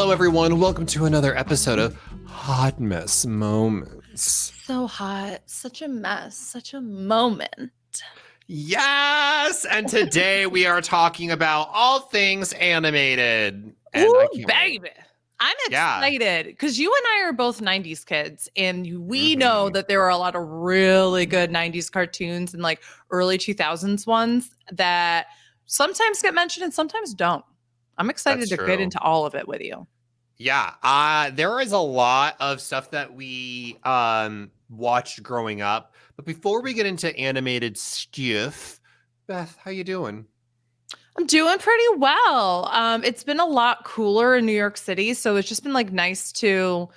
Hello, everyone. Welcome to another episode of Hot Mess Moments. So hot, such a mess, such a moment. Yes! And today we are talking about all things animated. And Ooh, I can't baby. wait. I'm Yeah. excited because you and I are both 90s kids, and we know that there are a lot of really good 90s cartoons and like early 2000s ones that sometimes get mentioned and sometimes don't. I'm excited That's to get true. into all of it with you. Yeah. There is a lot of stuff that we watched growing up. But before we get into animated stuff, Beth, how you doing? I'm doing pretty well. It's been a lot cooler in New York City, so it's just been like nice to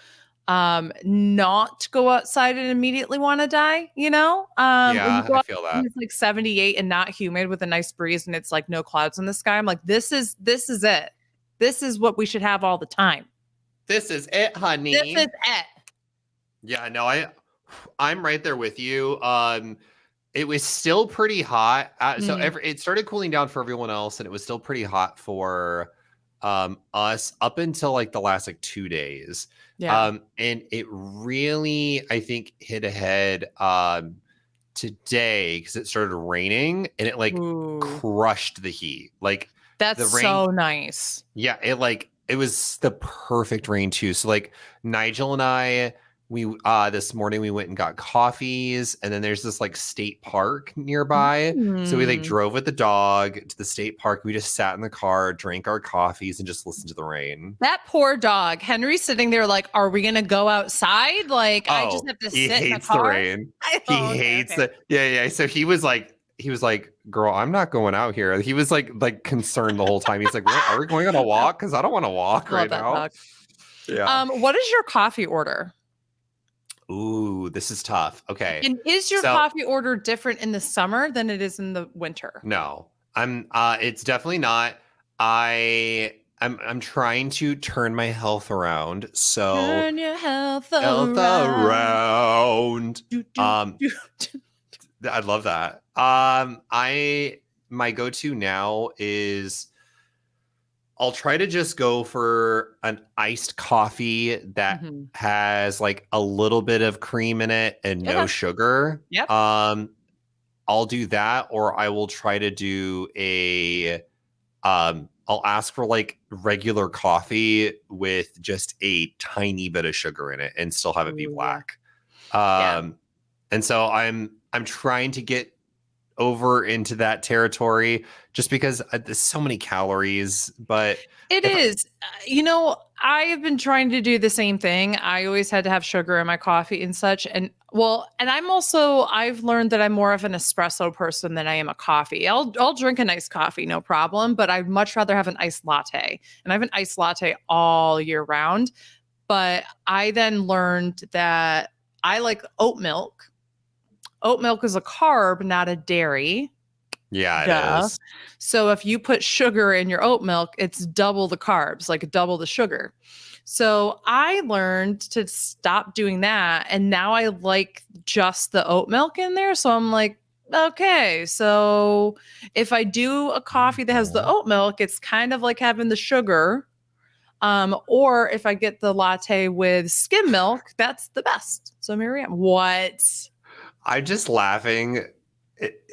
not go outside and immediately want to die, you know? When you Yeah, go I out feel and that. it's like 78 and not humid with a nice breeze and it's like no clouds in the sky, I'm like, this is it. This is what we should have all the time. This is it, This honey. is it. Yeah, no, I'm right there with you. It was still pretty hot. It started cooling down for everyone else, and it was still pretty hot for us up until like the last like 2 days. Yeah. And it really, I think, hit ahead today because it started raining and it like Ooh. crushed the heat. Like That's the rain, so nice. yeah, it was the perfect rain too. So like Nigel and I, we this morning we went and got coffees, and then there's this like state park nearby. So we like Mm. drove with the dog to the state park. We just sat in the car, drank our coffees, and just listened to the rain. That poor dog. Henry's sitting there like, are we going to go outside? Like, I just have to He sit in the hates the car. rain. He Oh, okay, hates okay. it. Yeah. So he was like, girl, I'm not going out here. He was like concerned the whole time. He's like, are we going on a walk? Because I don't want to walk Love right that now. dog. Yeah. What is your coffee order? Ooh, this is tough. Okay. And is your So coffee order different in the summer than it is in the winter? no, it's definitely not. I'm trying to turn my health around. So Turn your health health around. around. Do, do, Um, do. I love that. My go-to now is I'll try to just go for an iced coffee that Mhm. has like a little bit of cream in it and no Okay. sugar. Yep. I'll do that, or I will try to do I'll ask for like regular coffee with just a tiny bit of sugar in it and still have it be Ooh, black. yeah. And so I'm trying to get over into that territory just because there's so many calories, but It is. I have been trying to do the same thing. I always had to have sugar in my coffee and such. And I've learned that I'm more of an espresso person than I am a coffee. I'll drink a nice coffee, no problem, but I'd much rather have an iced latte. And I have an iced latte all year round. But I then learned that I like oat milk. Oat milk is a carb, not a dairy. yeah, it Duh. is. So if you put sugar in your oat milk, it's double the carbs, like double the sugar. So I learned to stop doing that. And now I like just the oat milk in there. So I'm like, okay. So if I do a coffee that has the oat milk, it's kind of like having the sugar. Or if I get the latte with skim milk, that's the best. So Miriam, what? I'm just laughing.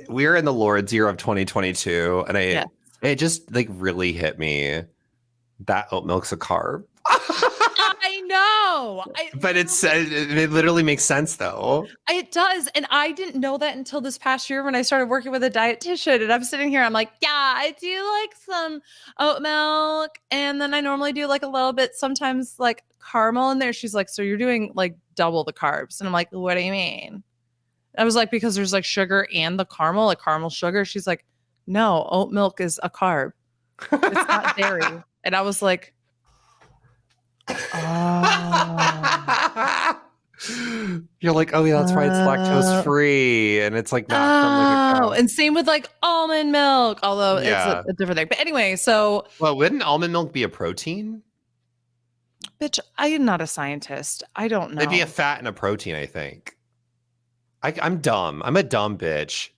We're in the Lord's year of 2022, and Yeah. it just like really hit me that oat milk's a carb. I know. But it literally makes sense though. It does. And I didn't know that until this past year when I started working with a dietitian. And I'm sitting here, I'm like, yeah, I do like some oat milk. And then I normally do like a little bit, sometimes like caramel in there. She's like, so you're doing like double the carbs. And I'm like, what do you mean? I was like, because there's like sugar and the caramel, like caramel sugar. She's like, no, oat milk is a carb. It's not dairy. And I was like, oh. You're like, oh yeah, that's right. It's lactose free, and it's like not from like a cow. And same with like almond milk, although it's Yeah. a different thing. But anyway, so Well, wouldn't almond milk be a protein? bitch, I am not a scientist. I don't know. It'd be a fat and a protein, I think. I'm dumb. I'm a dumb bitch.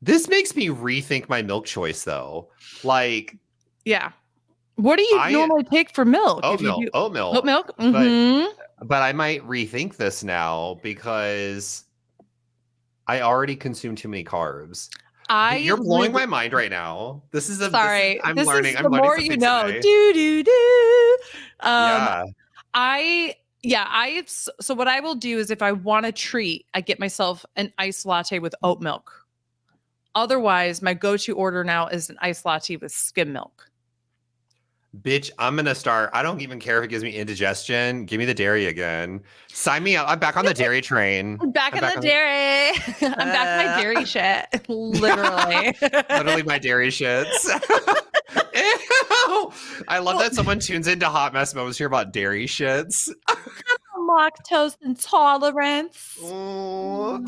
This makes me rethink my milk choice, though. Like, Yeah. What do you I normally take for milk if you do oat oat milk, milk? but Mm-hmm. I might rethink this now because I already consume too many carbs. I You're blowing really my mind right now. This is sorry. This is I'm the learning more you something know. today. Do do do. Um, Yeah. I yeah, so what I will do is if I want a treat, I get myself an iced latte with oat milk. Otherwise, my go-to order now is an iced latte with skim milk. Bitch, I'm gonna start. I don't even care if it gives me indigestion. Give me the dairy again. Sign me up. I'm back on the dairy train. I'm back I'm in back the on the dairy. I'm back in my dairy shit. Literally. literally my dairy shits. Ew. I love Well, that someone tunes into Hot Mess Moments here about dairy shits. lactose intolerance. Ooh.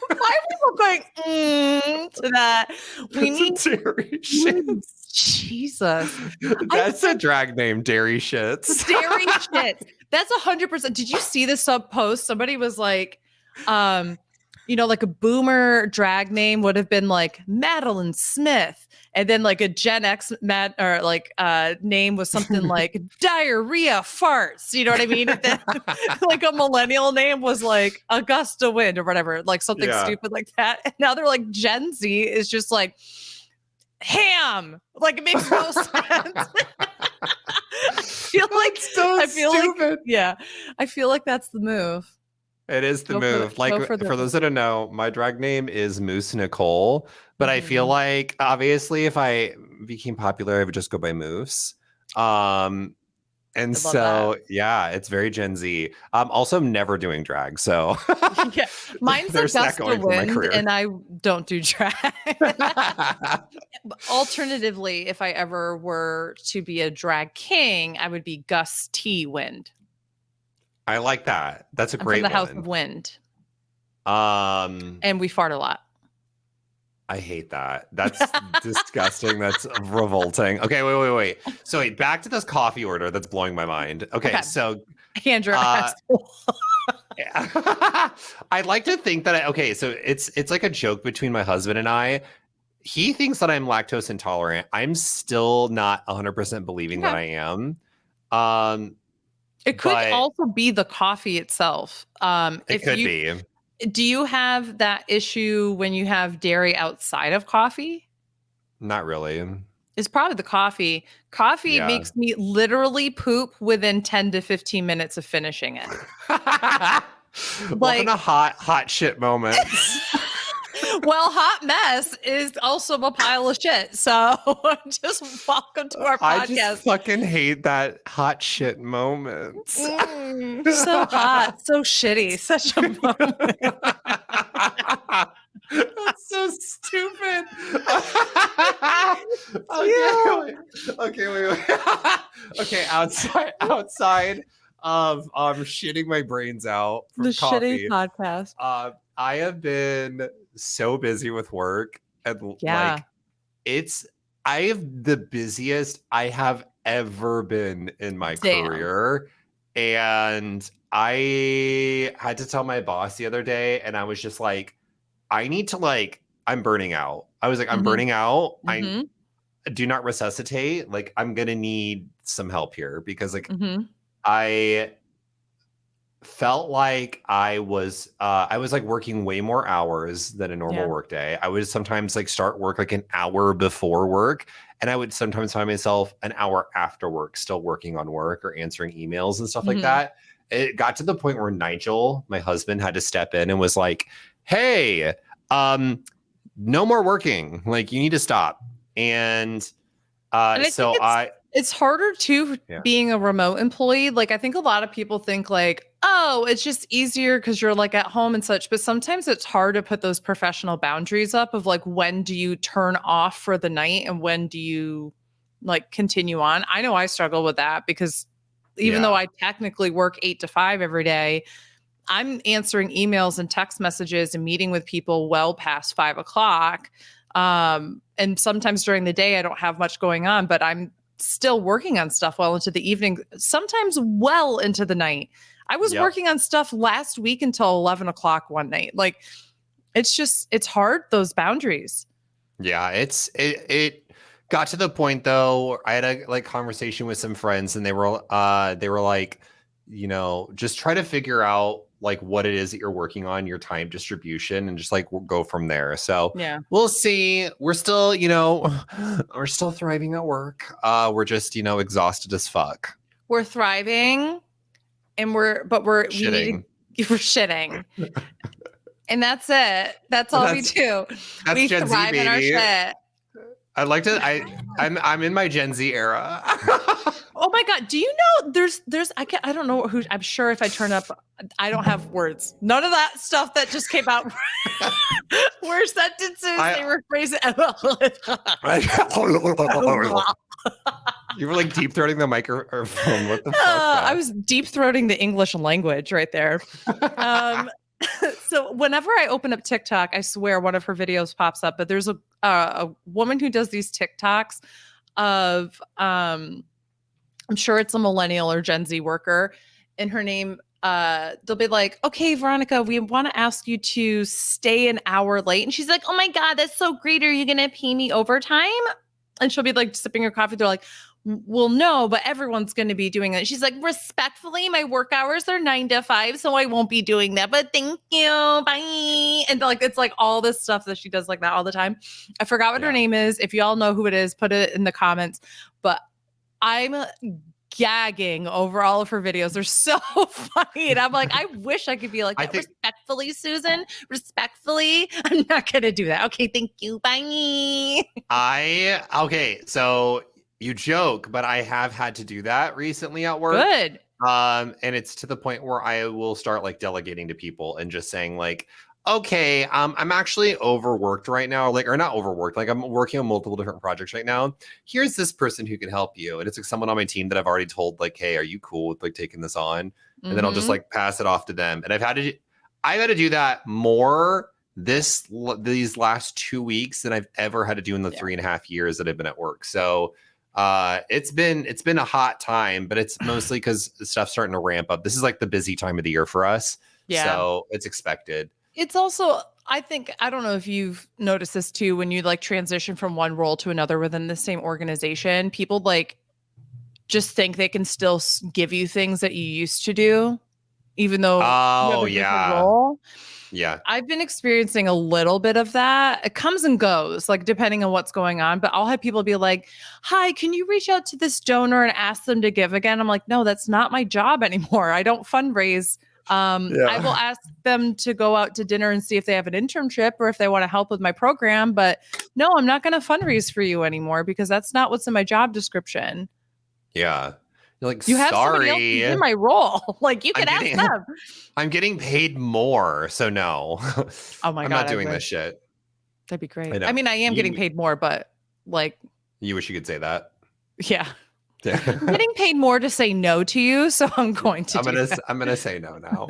Why are people going to that? We It's a need dairy shit. Jesus. I That's a drag name, dairy shits. dairy shit. That's 100%. Did you see the sub post? Somebody was like, like a boomer drag name would have been like Madeline Smith. And then like a Gen X name was something like diarrhea farts. You know what I mean? And then like a millennial name was like Augusta Wind or whatever, like something Yeah. stupid like that. And now they're like Gen Z is just like ham. Like it makes no sense. I feel stupid. like yeah, I feel like that's the move. It is the Go move. For those that don't know, my drag name is Moose Nicole, but I feel like obviously if I became popular, I would just go by Moose. And so yeah, it's very Gen Z. I'm also never doing drag, so yeah, mine's there's that Augusta going for my Wind, career. and I don't do drag. Alternatively, if I ever were to be a drag king, I would be Gus T. Wind. I like that. That's a I'm great from the House of one. Wind, Um, and we fart a lot. I hate that. That's disgusting. That's revolting. Okay, wait. So wait, back to this coffee order that's blowing my mind. Okay. So Andrew, I'd like to think that so it's like a joke between my husband and I. He thinks that I'm lactose intolerant. I'm still not 100% believing that I am. It could but also be the coffee itself. It could be. Do you have that issue when you have dairy outside of coffee? Not really. It's probably the coffee. Coffee makes me literally poop within 10 to 15 minutes of finishing it. Welcome to hot shit moments. Well, hot mess is also a pile of shit. So just welcome to our podcast. I just fucking hate that hot shit moments. So hot, so shitty, such a moment. That's so stupid. Wait. Okay, outside of shitting my brains out from the coffee. shitty podcast. I have been so busy with work and I have the busiest I have ever been in my career. And I had to tell my boss the other day, and I was just like, I need to I'm burning out. I was like, I'm burning out. I do not resuscitate. Like, I'm gonna need some help here because I felt like I was like working way more hours than a normal work day. I would sometimes start work like an hour before work, and I would sometimes find myself an hour after work still working on work or answering emails and stuff like that. It got to the point where Nigel, my husband, had to step in and was like, hey, no more working. Like, you need to stop. And it's harder too being a remote employee. Like, I think a lot of people think oh, it's just easier because you're at home and such. But sometimes it's hard to put those professional boundaries up of when do you turn off for the night and when do you continue on. I know I struggle with that because even though I technically work 8 to 5 every day, I'm answering emails and text messages and meeting with people well past 5 o'clock. And sometimes during the day, I don't have much going on, but I'm still working on stuff well into the evening, sometimes well into the night. I was working on stuff last week until 11 o'clock one night. It's hard, those boundaries. Yeah, it got to the point though, I had a like conversation with some friends and they were like, you know, just try to figure out like what it is that you're working on, your time distribution, and just like we'll go from there. So Yeah. we'll see. We're still, you know, we're still thriving at work. We're just, you know, exhausted as fuck. We're thriving and we're Shitting. we're shitting. And that's it. That's all we do. That's We Gen Z, thrive in our baby. shit. I'd like to. I'm in my Gen Z era. Oh my God. Do you know there's I don't know who, I'm sure if I turn up, I don't have words. None of that stuff that just came out were sentences. They were phrases. You were like deep throating the microphone. What the fuck? I was deep throating the English language right there. So whenever I open up TikTok, I swear one of her videos pops up, but there's a woman who does these TikToks of, I'm sure it's a millennial or Gen Z worker, and her name, they'll be like, okay, Veronica, we want to ask you to stay an hour late. And she's like, oh my God, that's so great. Are you going to pay me overtime? And she'll be like sipping her coffee. They're like, well, no, but everyone's going to be doing it. She's like, respectfully, my work hours are 9 to 5, so I won't be doing that. But thank you, bye. And like, it's like all this stuff that she does like that all the time. I forgot what her name is. If you all know who it is, put it in the comments. But I'm gagging over all of her videos. They're so funny. And I'm like, I wish I could be like that. Respectfully, Susan, respectfully. I'm not going to do that. Okay, thank you, bye. Okay, so you joke, but I have had to do that recently at work. Good. And it's to the point where I will start like delegating to people and just saying like, okay, I'm actually overworked right now, like, or not overworked, like I'm working on multiple different projects right now. Here's this person who can help you. And it's like someone on my team that I've already told like, hey, are you cool with like taking this on? And then I'll just like pass it off to them. And I've had to do that more these last 2 weeks than I've ever had to do in the 3.5 years that I've been at work. So it's been a hot time, but it's mostly because stuff's starting to ramp up. This is like the busy time of the year for us. Yeah. So it's expected. It's also, I think, I don't know if you've noticed this too, when you like transition from one role to another within the same organization, people like just think they can still give you things that you used to do, even though you have a different role. Yeah. I've been experiencing a little bit of that. It comes and goes, like depending on what's going on. But I'll have people be like, hi, can you reach out to this donor and ask them to give again? I'm like, no, that's not my job anymore. I don't fundraise. I will ask them to go out to dinner and see if they have an internship or if they want to help with my program. But no, I'm not going to fundraise for you anymore because that's not what's in my job description. Yeah. You're like, you have somebody else in my role. Like you can ask them. I'm getting paid more, so no. Oh my God, I'm not doing this shit. That'd be great. I mean, I am getting paid more, but like, you wish you could say that. Yeah. I'm getting paid more to say no to you, so I'm going to. I'm gonna say no now.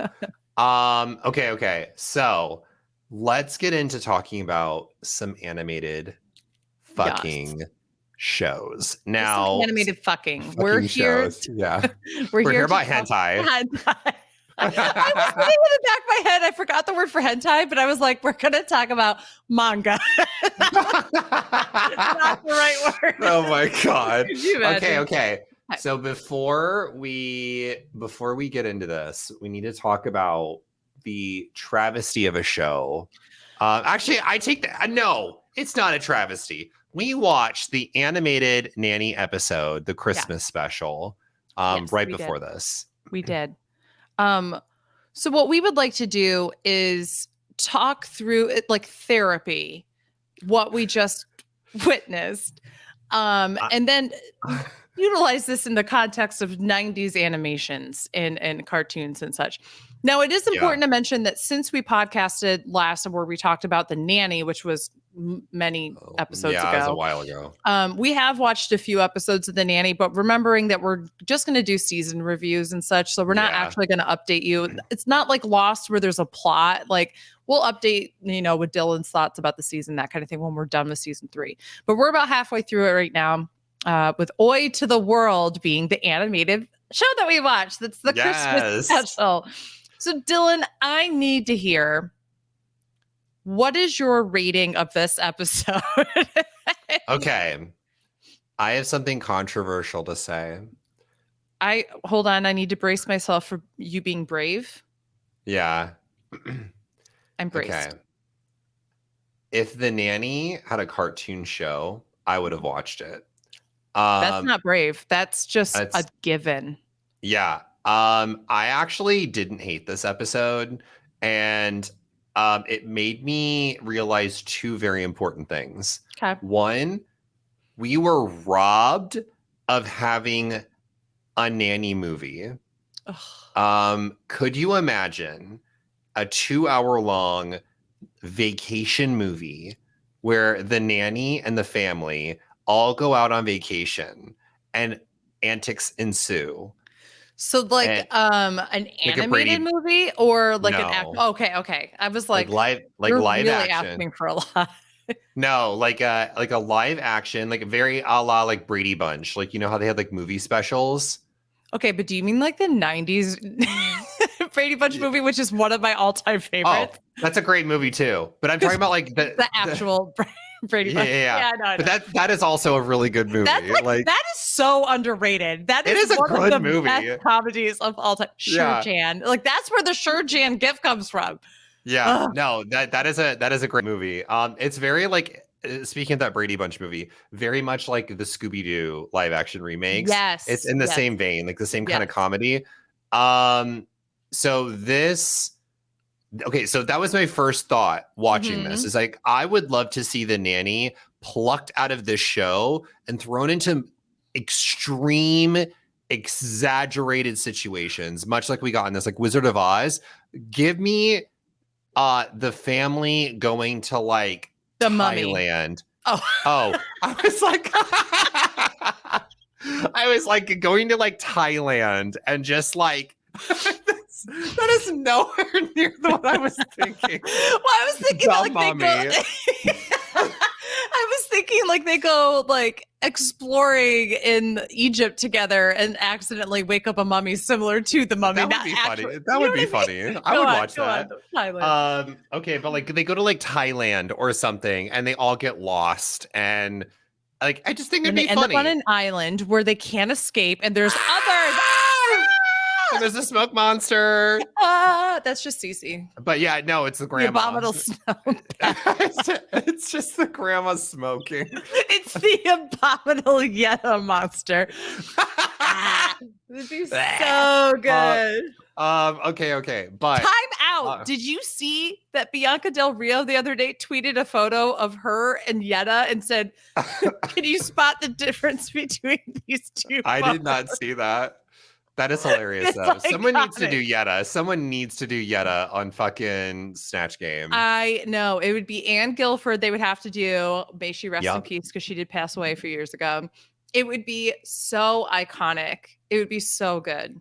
Okay. So let's get into talking about some animated fucking shows. Now, animated fucking. We're here. Yeah, we're here about hentai. I was thinking in the back of my head, I forgot the word for hentai, but I was like, we're going to talk about manga. Not the right word. Oh my God. Okay. So before we get into this, we need to talk about the travesty of a show. Actually, I take that. No, it's not a travesty. We watched the Animated Nanny episode, the Christmas special, right before this. We did. So what we would like to do is talk through it like therapy, what we just witnessed, and then utilize this in the context of 90s animations and cartoons and such. Now, it is important to mention that since we podcasted last where we talked about The Nanny, which was many episodes ago. Yeah, it was a while ago. We have watched a few episodes of The Nanny, but remembering that we're just going to do season reviews and such, so we're not actually going to update you. It's not like Lost where there's a plot. Like, we'll update, with Dylan's thoughts about the season, that kind of thing when we're done with season 3. But we're about halfway through it right now, with Oi to the World being the animated show that we watched. That's the Christmas special. So, Dylan, I need to hear, what is your rating of this episode? Okay. I have something controversial to say. I hold on. I need to brace myself for you being brave. Yeah. I'm Okay. braced. If The Nanny had a cartoon show, I would have watched it. That's Um, not brave. That's just a it's given. yeah. I actually didn't hate this episode, and it made me realize two very important things. Okay. One, we were robbed of having a nanny movie. Ugh. Could you imagine a 2 hour long vacation movie where the nanny and the family all go out on vacation and antics ensue? So like And an like a animated Brady, movie or like an act? no, Okay, okay. I was like, like you're live really action. asking for a lot. No, like a live action, like very a la like Brady Bunch. Like you know how they had like movie specials? Okay, but do you mean like the 90s Brady Bunch Yeah. movie, which is one of my all-time Oh, favorites? that's a great movie too. But I'm talking Because about like the actual Brady yeah, Bunch. yeah, yeah. Yeah, no, I But know. that is also a really good That's movie. like Like that is so underrated. That it is is a one of good the best movie. comedies of all time. Sure, Yeah. Jan. Like that's where the Sure Jan gift comes from. Yeah, Ugh. no, that is a great movie. It's very like speaking of that Brady Bunch movie, very much like the Scooby Doo live action remakes. It's Yes, in the yes, same vein, like the same kind of yes. comedy. Um, so this okay, so that was my first thought watching this. Hmm. Is like I would love to see the nanny plucked out of this show and thrown into extreme, exaggerated situations, much like we got in this like Wizard of Oz. Give me the family going to like The Mummy. Thailand. Oh, Oh, I was like I was like going to like Thailand and just like that is nowhere near what I was thinking. well, I was thinking that The like they go. Mummy. I was thinking like they go like exploring in Egypt together and accidentally wake up a mummy similar to the mummy. That would Not be funny. actually. That You know would what be I funny. mean? I would watch Go on, that. Thailand. Okay, but like they go to like Thailand or something and they all get lost and like I just think it'd And they be end up on funny. an island where they can't escape, and there's others. And there's a smoke monster. That's just Cece. But yeah, no, it's the The grandma. abominable snow. It's just the grandma smoking. It's the abominable Yeta monster. This is so good. Okay. But Time out. Did you see that Bianca Del Rio the other day tweeted a photo of her and Yetta and said, "Can you spot the difference between these two?" I did not photos?" see that. That is hilarious It's though. Someone needs to iconic. do Yetta. Someone needs to do Yetta on fucking Snatch Game. I know it would be Anne Guilford. They would have to do. May she rest in Yep. peace because she did pass away a few years ago. It would be so iconic. It would be so good.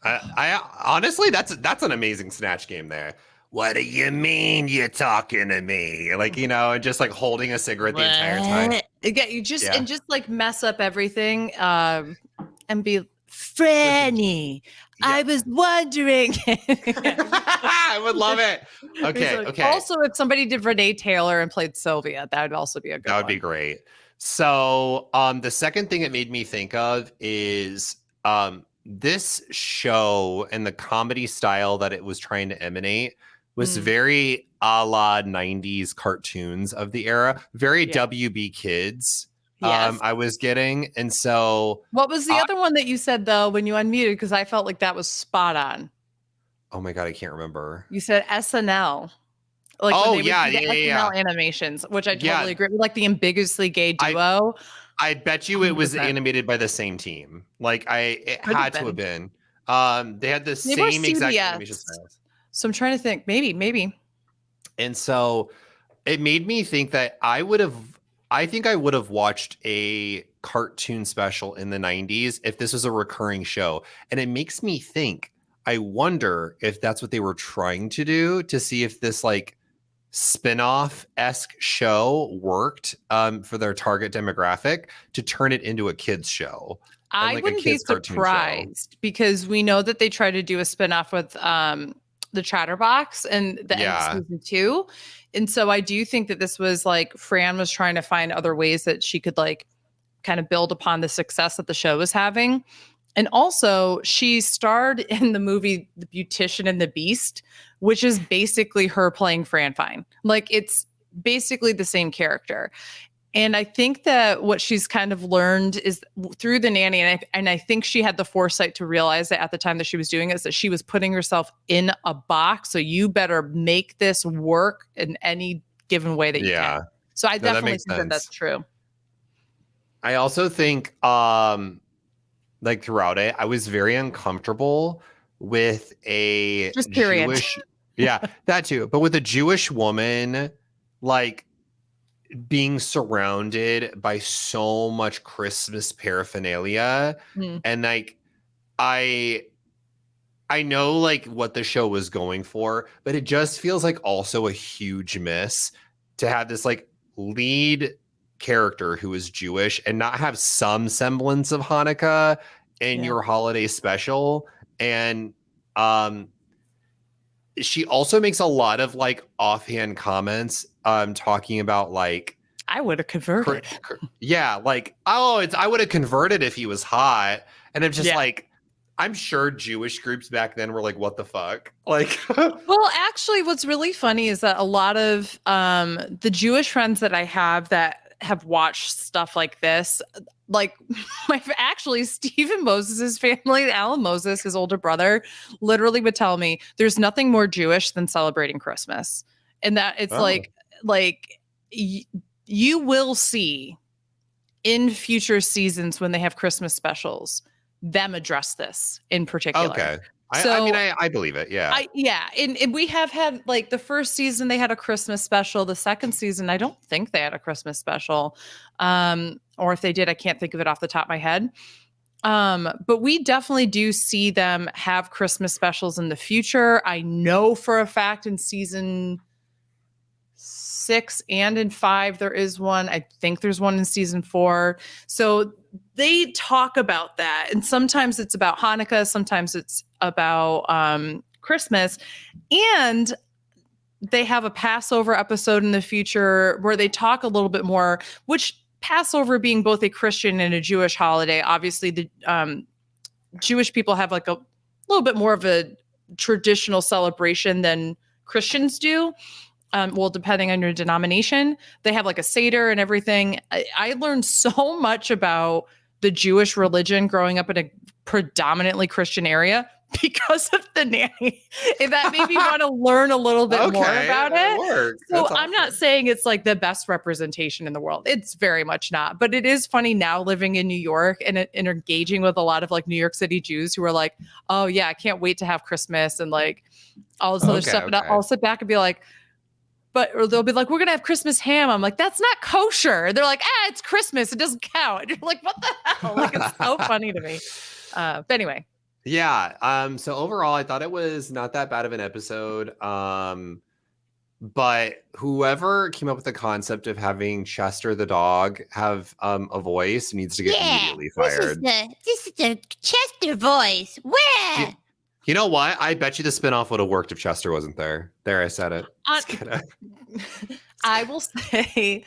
I honestly, that's an amazing Snatch Game there. What do you mean you're talking to me? Like, you know, and just like holding a cigarette the entire time. Yeah, you just Yeah. and just like mess up everything and be Franny. I was wondering. I would love it. Okay, Like, okay. also, if somebody did Renee Taylor and played Sylvia, that would also be a good That would one. be great. So, the second thing it made me think of is this show and the comedy style that it was trying to emanate was very a la 90s cartoons of the era, very Yeah. WB Kids. Yes. I was getting. And so, What was the other one that you said though when you unmuted? Because I felt like that was spot on. oh my God, I can't remember. You said SNL. Like Oh, when they would yeah, do the yeah. SNL animations, which I Yeah. totally agree with, like the ambiguously gay duo. I bet you it was 100%. animated by the same team. Like it Could had have to have been. been. They had the They were same exact CBS. animation styles. So I'm trying to think. Maybe. And so it made me think that I think I would have watched a cartoon special in the 90s if this was a recurring show. And it makes me think, I wonder if that's what they were trying to do to see if this like spin-off-esque show worked for their target demographic to turn it into a kids show. I like a wouldn't be kids' cartoon show. surprised because we know that they try to do a spinoff with the Chatterbox and the end Yeah. of season 2. And so I do think that this was like Fran was trying to find other ways that she could like kind of build upon the success that the show was having. And also, she starred in the movie The Beautician and the Beast, which is basically her playing Fran Fine. Like, it's basically the same character. And I think that what she's kind of learned is through the nanny, and I think she had the foresight to realize that at the time that she was doing it, is that she was putting herself in a box. So you better make this work in any given way that you can. So I definitely think that that's true. I also think, like throughout it, I was very uncomfortable with a Just period. Jewish, yeah, that too, but with a Jewish woman, like being surrounded by so much Christmas paraphernalia, and like I know like what the show was going for, but it just feels like also a huge miss to have this like lead character who is Jewish and not have some semblance of Hanukkah in your holiday special. And she also makes a lot of like offhand comments talking about like, I would have converted. Yeah, like, oh, I would have converted if he was hot. And I'm just like, I'm sure Jewish groups back then were like, what the fuck? Like, well, actually, what's really funny is that a lot of the Jewish friends that I have watched stuff like this, like actually Stephen Moses' family, Alan Moses, his older brother, literally would tell me there's nothing more Jewish than celebrating Christmas. And that it's you will see in future seasons when they have Christmas specials, them address this in particular. Okay. I believe it. Yeah. And we have had like the first season, they had a Christmas special. The second season, I don't think they had a Christmas special. Or if they did, I can't think of it off the top of my head. But we definitely do see them have Christmas specials in the future. I know for a fact in season 6 and in 5, there is one. I think there's one in season 4. So they talk about that. And sometimes it's about Hanukkah. Sometimes it's about Christmas. And they have a Passover episode in the future where they talk a little bit more, which Passover being both a Christian and a Jewish holiday. Obviously, the Jewish people have like a little bit more of a traditional celebration than Christians do. Well, depending on your denomination, they have like a Seder and everything. I learned so much about the Jewish religion growing up in a predominantly Christian area because of the nanny. And that made me want to learn a little bit more about it. So I'm not saying it's like the best representation in the world. It's very much not. But it is funny now living in New York and engaging with a lot of like New York City Jews who are like, oh yeah, I can't wait to have Christmas and like all this other stuff. And I'll sit back and be like, or they'll be like, we're going to have Christmas ham. I'm like, that's not kosher. They're like, it's Christmas. It doesn't count. And you're like, what the hell? Like, it's so funny to me. But anyway. Yeah. So overall, I thought it was not that bad of an episode. But whoever came up with the concept of having Chester the dog have a voice needs to get immediately fired. This is the Chester voice. Where? You know what? I bet you the spinoff would have worked if Chester wasn't there. There, I said it. I will say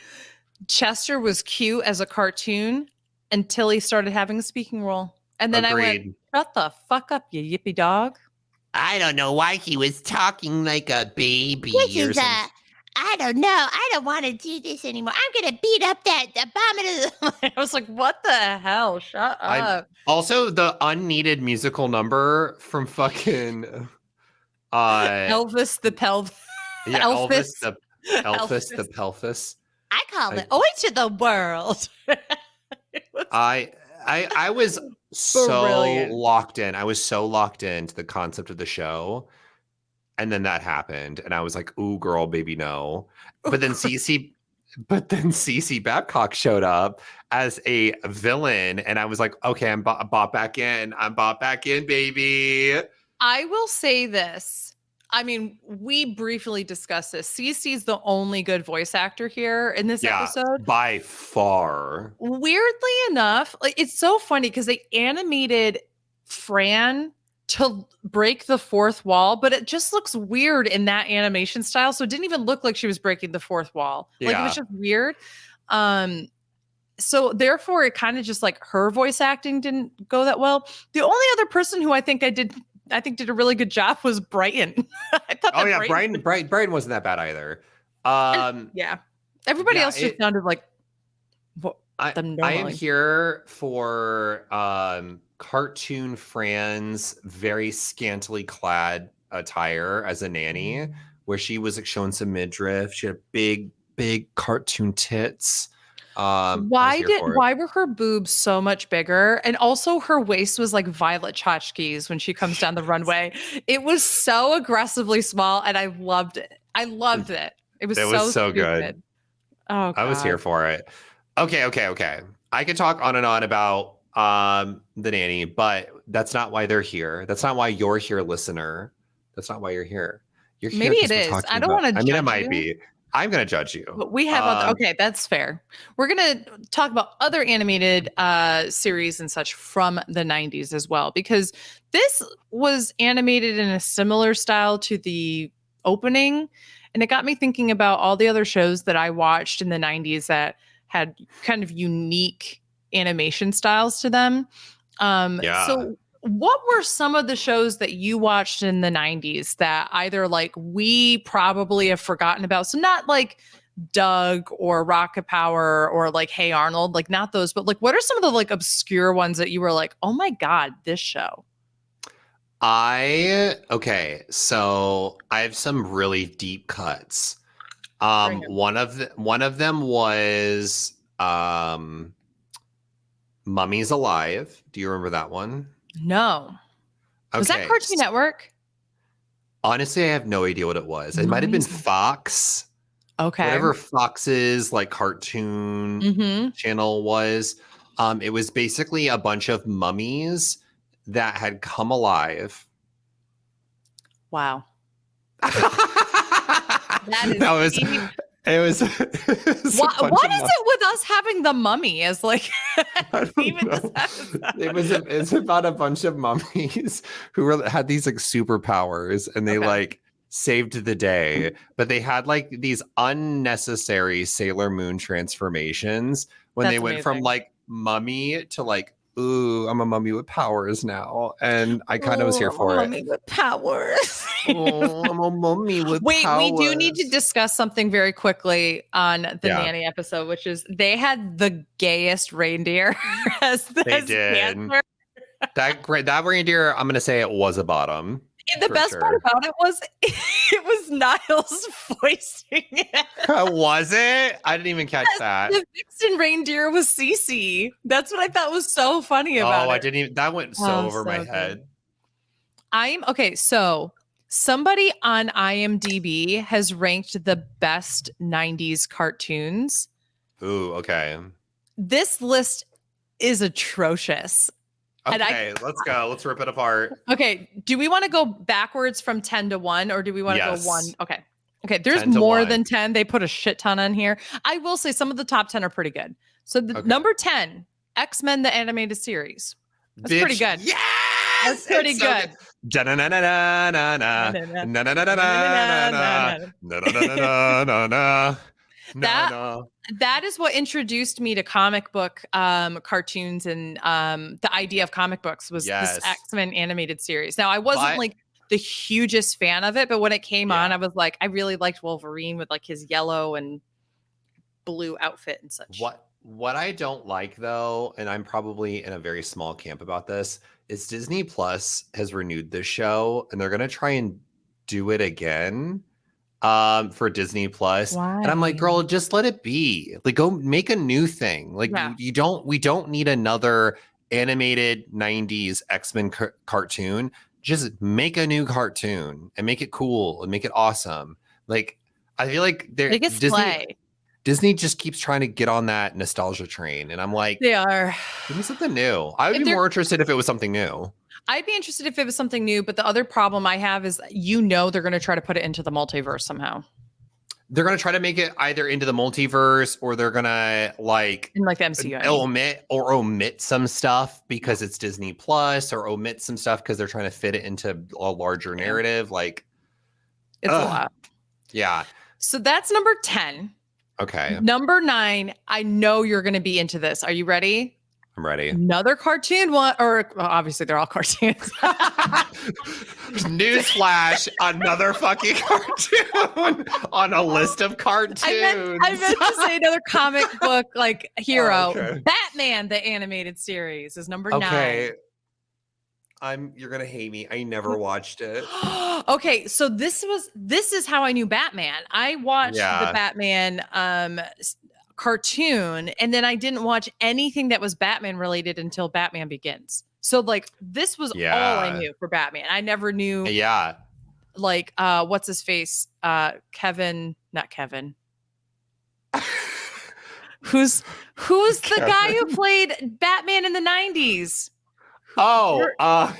Chester was cute as a cartoon until he started having a speaking role. And then Agreed. I went, shut the fuck up, you yippy dog. I don't know why he was talking like a baby or something. I don't know. I don't want to do this anymore. I'm going to beat up that abominable. I was like, what the hell? Shut up. Also, the unneeded musical number from fucking Elvis the Pelvis. Yeah, Elvis the Pelvis. I call it Oi to the World. I was so locked in. I was so locked into the concept of the show. And then that happened. And I was like, ooh, girl, baby, no. But then Cece Babcock showed up as a villain. And I was like, okay, I'm bought back in. I'm bought back in, baby. I will say this. I mean, we briefly discussed this. Cece's the only good voice actor here in this episode. By far. Weirdly enough, like it's so funny because they animated Fran to break the fourth wall, but it just looks weird in that animation style. So it didn't even look like she was breaking the fourth wall. Like it was just weird. so therefore it kind of just like her voice acting didn't go that well. The only other person who I think did a really good job was Brighton. I thought Oh that yeah, Brighton wasn't that bad either. yeah. Everybody else just sounded like them I am normally. here for cartoon Fran's very scantily clad attire as a nanny, where she was like showing some midriff. She had big cartoon tits. Why were her boobs so much bigger? And also her waist was like Violet Chachki's when she comes down the runway. It was so aggressively small and I loved it. I loved it. It was so good. Oh God. I was here for it. Okay. I could talk on and on about the nanny, but that's not why they're here. That's not why you're here, listener. That's not why you're here. You're here. Maybe it is. I don't want to. I mean, it might be. I'm going to judge you. But we have okay, that's fair. We're going to talk about other animated series and such from the 90s as well, because this was animated in a similar style to the opening. And it got me thinking about all the other shows that I watched in the 90s that had kind of unique animation styles to them. So what were some of the shows that you watched in the 90s that either like we probably have forgotten about? So not like Doug or Rocket Power or like Hey Arnold, like not those, but like what are some of the like obscure ones that you were like, oh my God, this show? So I have some really deep cuts. One of them was Mummy's Alive. Do you remember that one? No. Okay. Was that Cartoon Network? Honestly, I have no idea what it was. It might have been Fox. Okay. Whatever Fox's like cartoon channel was. It was basically a bunch of mummies that had come alive. Wow. That is deep. It was what is it with us having the mummy as like even this episode? It's about a bunch of mummies who had these like superpowers and they like saved the day, but they had like these unnecessary Sailor Moon transformations when they went from like mummy to like, ooh, I'm a mummy with powers now. And I kind of was here for it. Mummy with powers. Oh, I'm a mummy with powers. We do need to discuss something very quickly on the Nanny episode, which is they had the gayest reindeer as the dancer. That reindeer, I'm going to say it was a bottom. And the best part about it was Niles voicing it. Was it? I didn't even catch that. The vixen reindeer was Cece. That's what I thought was so funny about it. I didn't even. That went over my head. So somebody on IMDb has ranked the best 90s cartoons. Ooh, okay. This list is atrocious. Okay, let's go. Let's rip it apart. Okay, do we want to go backwards from 10 to 1 or do we want to go 1? Okay, there's 10 to more 1. than 10. They put a shit ton on here. I will say some of the top 10 are pretty good. So number 10, X-Men the animated series. That's pretty good. Yes! That's pretty good. That is what introduced me to comic book cartoons and the idea of comic books was this X-Men animated series. Now I wasn't like the hugest fan of it, but when it came on, I was like, I really liked Wolverine with like his yellow and blue outfit and such. What I don't like though, and I'm probably in a very small camp about this, is Disney Plus has renewed this show and they're gonna try and do it again for Disney Plus. Why? And I'm like, girl, just let it be. Like, go make a new thing. Like, we don't need another animated 90s X-Men cartoon. Just make a new cartoon and make it cool and make it awesome. Like, I feel like Disney just keeps trying to get on that nostalgia train. And I'm like, they are. Give me something new. I would be more interested if it was something new. I'd be interested if it was something new, but the other problem I have is, they're going to try to put it into the multiverse somehow. They're going to try to make it either into the multiverse or they're going to in like the MCU omit some stuff because it's Disney Plus, or omit some stuff because they're trying to fit it into a larger narrative. Like, it's a lot. Yeah. So that's number 10. Okay, Number 9, I know you're going to be into this. Are you ready? I'm ready. Another cartoon one, or well, obviously they're all cartoons. Newsflash, another fucking cartoon on a list of cartoons. I meant to say another comic book like hero. Oh, okay. Batman, the animated series, is number 9. Okay. You're gonna hate me. I never watched it. Okay, so this is how I knew Batman. I watched the Batman cartoon, and then I didn't watch anything that was Batman related until Batman Begins. So like this was all I knew for Batman. I never knew like what's his face? Kevin, not Kevin. Who's the guy who played Batman in the 90s? Oh, oh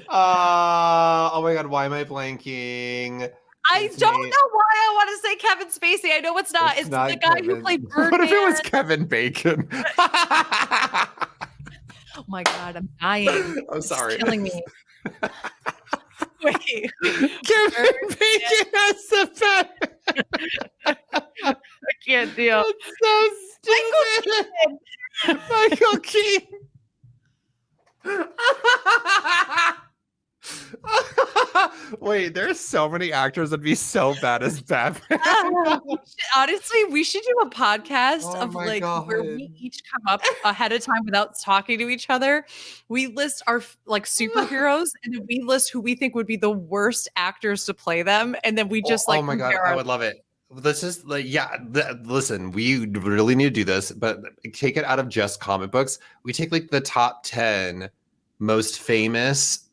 my God, why am I blanking? I don't know why I want to say Kevin Spacey. I know it's not. It's not the guy Kevin. who played Birdman. What if it was Kevin Bacon? Oh my God, I'm dying. I'm sorry. It's killing me. Wait. Kevin Bacon has the best. I can't deal. It's so stupid. Michael Keaton. Wait, there's so many actors that'd be so bad as Batman. Honestly, we should do a podcast of my like God. where we each come up ahead of time without talking to each other. We list our like superheroes, and then we list who we think would be the worst actors to play them, and then we just like oh my God, I would love it. This is like, listen, we really need to do this, but take it out of just comic books. We take like the top 10 most famous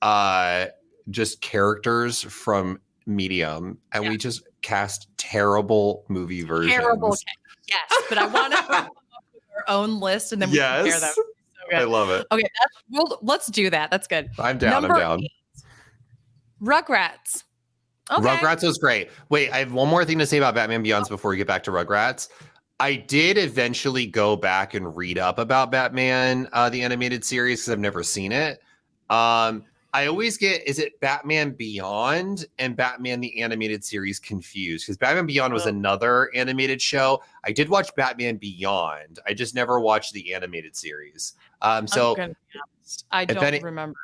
just characters from medium, and we just cast terrible movie versions. Yes, but I want to come up with our own list, and then we compare them. So I love it. Okay, let's do that. That's good. I'm down. Number I'm down. 8, Rugrats. Okay. Rugrats was great. Wait, I have one more thing to say about Batman Beyond before we get back to Rugrats. I did eventually go back and read up about Batman, the animated series, because I've never seen it. I always get, is it Batman Beyond and Batman the Animated Series confused? Because Batman Beyond was another animated show. I did watch Batman Beyond. I just never watched the animated series. So I don't remember.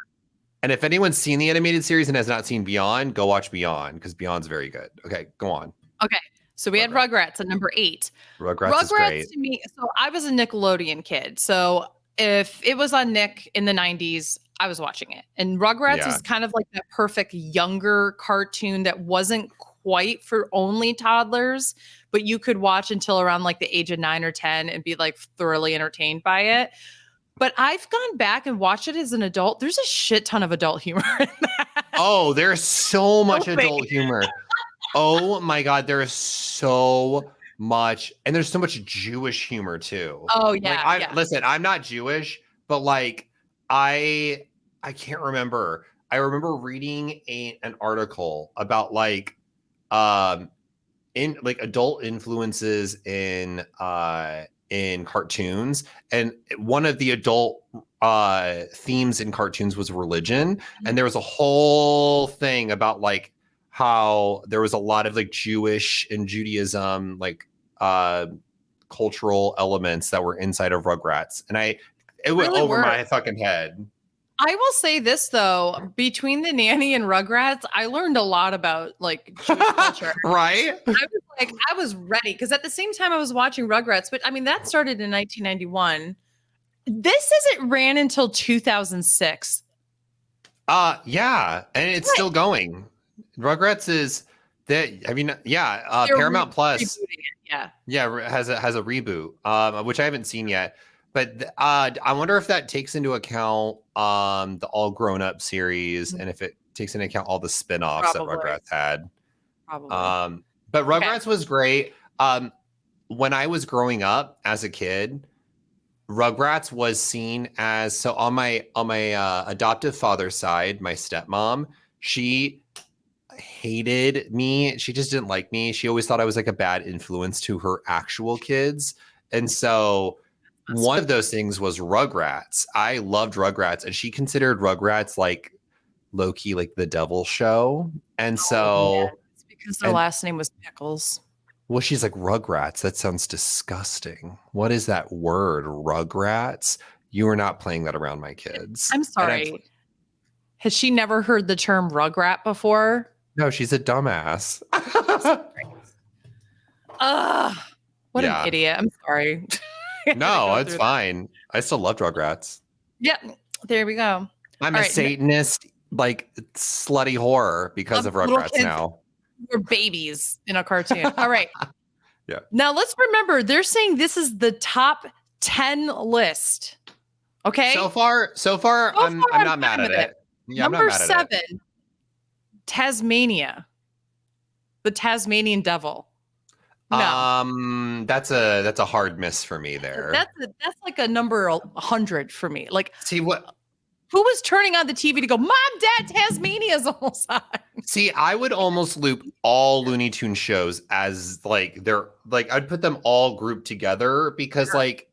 And if anyone's seen the animated series and has not seen Beyond, go watch Beyond, because Beyond's very good. Okay, go on. Okay. So we had Rugrats at number 8. Rugrats is great. To me, so I was a Nickelodeon kid. So if it was on Nick in the 90s, I was watching it. And Rugrats was kind of like that perfect younger cartoon that wasn't quite for only toddlers, but you could watch until around like the age of 9 or 10 and be like thoroughly entertained by it. But I've gone back and watched it as an adult. There's a shit ton of adult humor in that. Oh, there's so much adult humor. Oh my God, there is so much, and there's so much Jewish humor too. Oh yeah, like, listen, I'm not Jewish, but like I can't remember. I remember reading an article about like in like adult influences in cartoons, and one of the adult themes in cartoons was religion, and there was a whole thing about like how there was a lot of like Jewish and Judaism like cultural elements that were inside of Rugrats, and it went really over my fucking head. I will say this though, between the nanny and Rugrats, I learned a lot about like Jewish culture. Right? I was ready because at the same time I was watching Rugrats, but I mean that started in 1991. This isn't ran until 2006. Yeah, and it's still going. Rugrats is that, I mean, Paramount Plus. Has a reboot, which I haven't seen yet. But I wonder if that takes into account the All Grown Up series, and if it takes into account all the spinoffs that Rugrats had. Probably. But Rugrats was great. When I was growing up as a kid, Rugrats was seen as, so on my adoptive father's side, my stepmom, she hated me. She just didn't like me. She always thought I was like a bad influence to her actual kids. And so one of those things was Rugrats. I loved Rugrats, and she considered Rugrats like low-key like the devil show. And so it's because their last name was Pickles. Well, she's like, Rugrats. That sounds disgusting. What is that word? Rugrats? You are not playing that around my kids. I'm sorry. Has she never heard the term rugrat before? No, she's a dumbass. Ugh. What an idiot. I'm sorry. No, it's fine. I still love Rugrats. Yeah, there we go. I'm a Satanist, like slutty horror because of Rugrats now. We're babies in a cartoon. All right. Yeah. Now let's remember, they're saying this is the top 10 list. Okay. So far, I'm not mad at it. Yeah, Number I'm not mad at 7, Tasmania, the Tasmanian devil. No. That's a hard miss for me there. That's like a number 100 for me. Like, see what? Who was turning on the TV to go, Mom, Dad, Tasmania's almost on? See, I would almost loop all Looney Tunes shows as like I'd put them all grouped together because like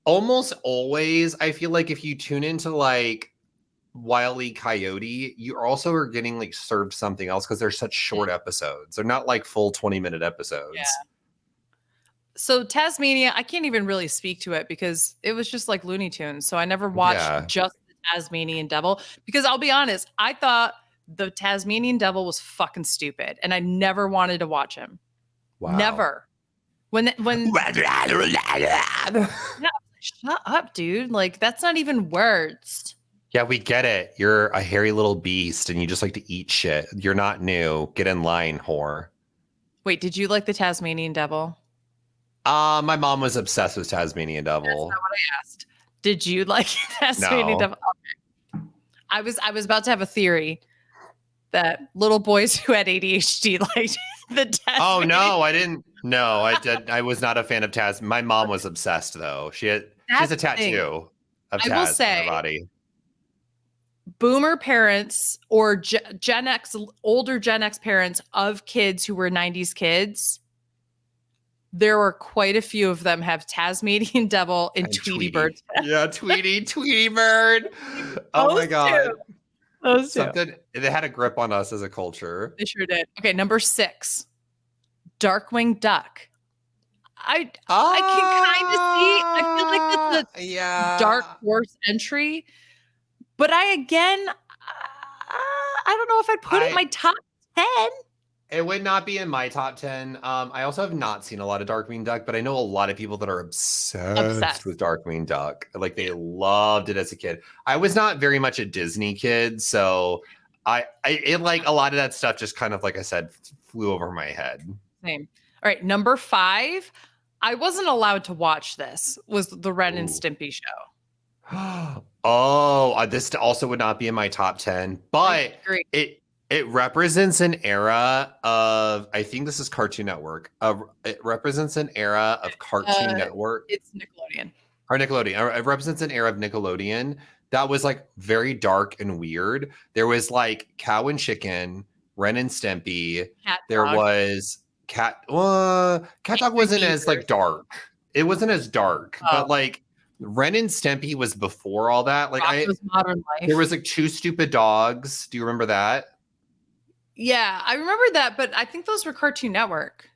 almost always I feel like if you tune into like Wile E. Coyote, you also are getting like served something else because they're such short episodes. They're not like full 20-minute episodes. Yeah. So Tasmania, I can't even really speak to it because it was just like Looney Tunes. So I never watched just the Tasmanian devil because I'll be honest, I thought the Tasmanian devil was fucking stupid and I never wanted to watch him. Wow. Never. When yeah, shut up, dude. Like that's not even words. Yeah, we get it. You're a hairy little beast and you just like to eat shit. You're not new. Get in line, whore. Wait, did you like the Tasmanian devil? My mom was obsessed with Tasmanian devil. That's not what I asked. Did you like Tasmanian devil? Okay. I was about to have a theory that little boys who had ADHD liked the Tasmanian. Oh no, I didn't. No, I was not a fan of Taz. My mom was obsessed though. She has a tattoo of Taz on her body. Boomer parents or Gen X, older Gen X parents of kids who were 90s kids, there were quite a few of them have Tasmanian devil and Tweety Bird. Yeah, Tweety Bird. Oh my God. Those something they had a grip on us as a culture. They sure did. Okay, number 6, Darkwing Duck. I can kind of see. I feel like that's a dark horse entry. But I don't know if I'd put it in my top 10. It would not be in my top 10. I also have not seen a lot of Darkwing Duck, but I know a lot of people that are obsessed with Darkwing Duck. Like they loved it as a kid. I was not very much a Disney kid, so it like a lot of that stuff just kind of, like I said, flew over my head. Same. All right, number 5. I wasn't allowed to watch this. Was the Ren and Stimpy show. Oh, this also would not be in my top 10, but it represents an era of, I think this is Cartoon Network. It represents an era of Cartoon Network. It's Nickelodeon. Or Nickelodeon. It represents an era of Nickelodeon that was like very dark and weird. There was like Cow and Chicken, Ren and Stimpy. There was Cat Dog wasn't as like dark. It wasn't as dark, but like Ren and Stimpy was before all that. Like Modern Life. There was like Two Stupid Dogs. Do you remember that? Yeah, I remember that, but I think those were Cartoon Network.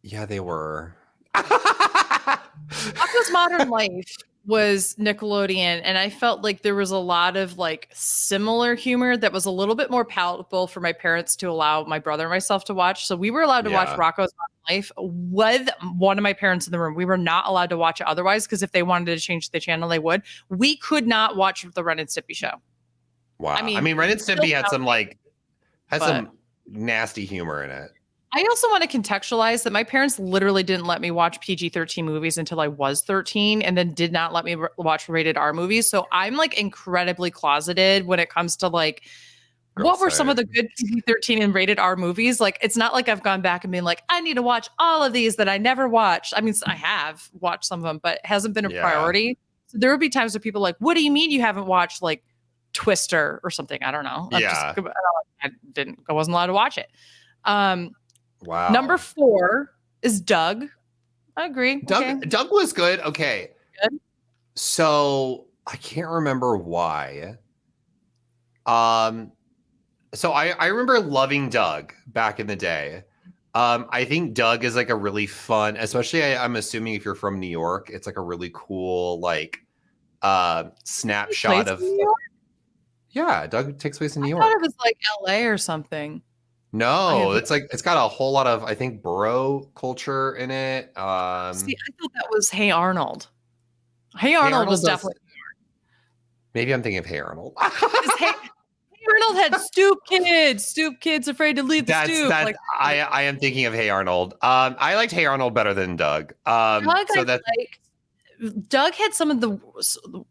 Yeah, they were. Rocko's Modern Life was Nickelodeon, and I felt like there was a lot of like similar humor that was a little bit more palatable for my parents to allow my brother and myself to watch. So we were allowed to watch Rocko's Modern Life with one of my parents in the room. We were not allowed to watch it otherwise because if they wanted to change the channel, they would. We could not watch the Ren and Stimpy show. Wow. I mean Ren and Stimpy had some nasty humor in it. I also want to contextualize that my parents literally didn't let me watch PG-13 movies until I was 13 and then did not let me watch rated R movies. So I'm like incredibly closeted when it comes to like, what were some of the good PG-13 and rated R movies? Like, it's not like I've gone back and been like, I need to watch all of these that I never watched. I mean, I have watched some of them, but it hasn't been a priority. So there would be times where people are like, what do you mean you haven't watched like Twister or something? I don't know. I wasn't allowed to watch it. Wow. Number 4 is Doug. I agree. Doug was good. Okay. Good. So I can't remember why. So I remember loving Doug back in the day. I think Doug is like a really fun, especially I'm assuming if you're from New York, it's like a really cool like snapshot Place of in New York? yeah, Doug takes place in New I thought York. it was like LA or something. No, it's like it's got a whole lot of I think borough culture in it. See, I thought that was Hey Arnold. Hey Hey Arnold Arnold was does- definitely Maybe I'm thinking of Hey Arnold. 'cause Hey Arnold had stoop kids. Stoop kids afraid to leave the stoop. That's Like I am thinking of Hey Arnold. I liked Hey Arnold better than Doug. Doug, So I that's liked. Doug had some of the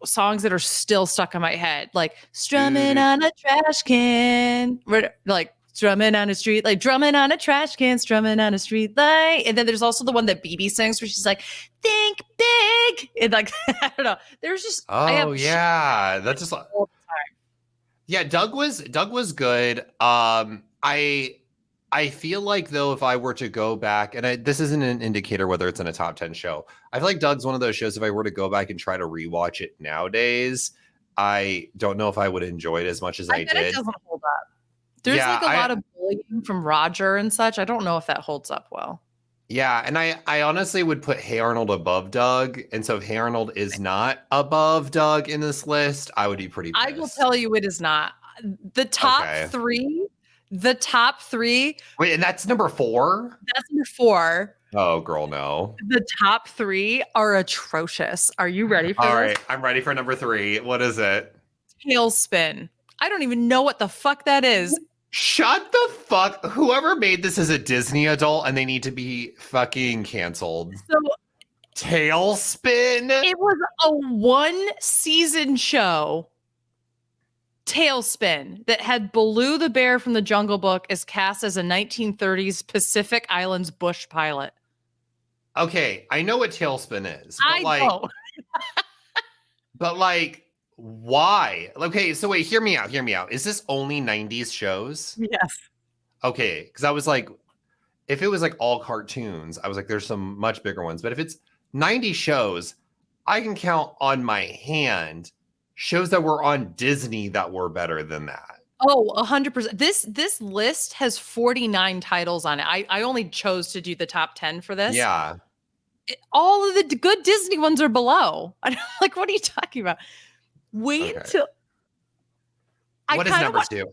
songs that are still stuck in my head, like strumming on a trash can, like strumming on a street, like drumming on a trash can, strumming on a street light. And then there's also the one that BB sings where she's like, think big. And like, I don't know. There's just, I oh have yeah, that's just all the time. yeah. Doug was good. I feel like though if I were to go back and this isn't an indicator whether it's in a top 10 show. I feel like Doug's one of those shows if I were to go back and try to rewatch it nowadays, I don't know if I would enjoy it as much as I bet did. it doesn't hold up. There's Yeah, like a lot of bullying from Roger and such. I don't know if that holds up well. Yeah, and I honestly would put Hey Arnold above Doug. And so if Hey Arnold is not above Doug in this list, I would be pretty pissed. I will tell you it is not. The top Okay. three, the top three, Wait, and that's number 4? that's number 4. Oh, girl, no. The top 3 are atrocious. Are you ready for All this? right, I'm ready for number 3. What is it? Tailspin. I don't even know what the fuck that is. Shut the fuck. Whoever made this is a Disney adult and they need to be fucking canceled. So Tailspin? it was a 1-season show, Tailspin, that had Baloo the bear from the Jungle Book as cast as a 1930s Pacific Islands bush pilot. Okay, I know what Tailspin is. But I like, know. But like, why? Okay, so wait, hear me out. Hear me out. Is this only 90s shows? Yes. Okay, because I was like, if it was like all cartoons, I was like, there's some much bigger ones. But if it's 90 shows, I can count on my hand shows that were on Disney that were better than that. Oh, 100%. This list has 49 titles on it. I only chose to do the top 10 for this. Yeah. All of the good Disney ones are below. I'm like, what are you talking about? Wait Okay. till What is number 2?